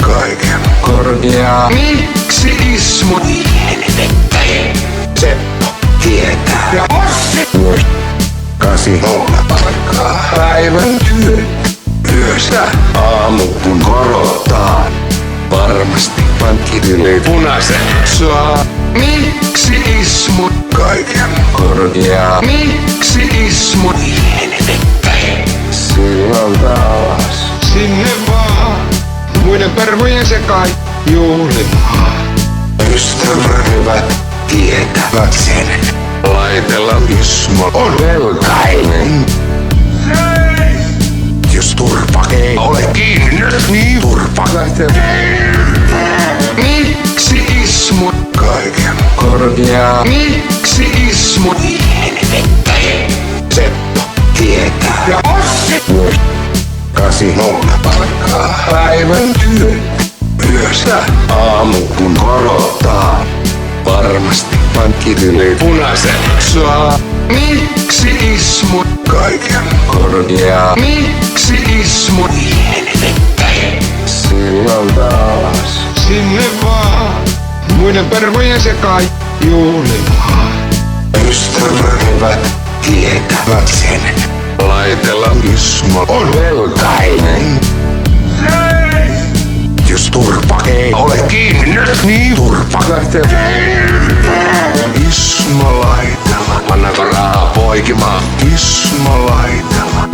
kaiken korjaa. Miksi Ismo helvettä? Seppo tietää. Ja Ossi myös 8:00 palkkaa päivän yöstä aamuun korottaa. Varmasti pankkitili punaisen saa. Miksi Ismo kaiken korjaa? Miksi Ismo helvettä? Silloin taas sinne vaan muiden pervojen sekaan juhlimaan. Ystävät tietävät sen. Laitella Ismo on velkainen. Jos turpa ei ole kiinni nyt, niin turpa lähtee. Miksi Ismo kaiken korjaa? Miksi Ismo helvettä? Seppo tietää. Ja Ossi myös 8:00 palkkaa päivän yöstä aamuun korottaa. Varmasti pankkitili punaisen saa. Miksi Ismo kaiken korjaa? Miksi Ismo helvettä? Silloin taas sinne vaan muiden pervojen sekaan juhlimaan. Ystävät tietävät sen. Laitella Ismo on velkainen. Jos turpa ei ole kiinni nyt, niin turpa lähtee. Ismo laitella. Annako rahaa poikimaan? Ismo laitella.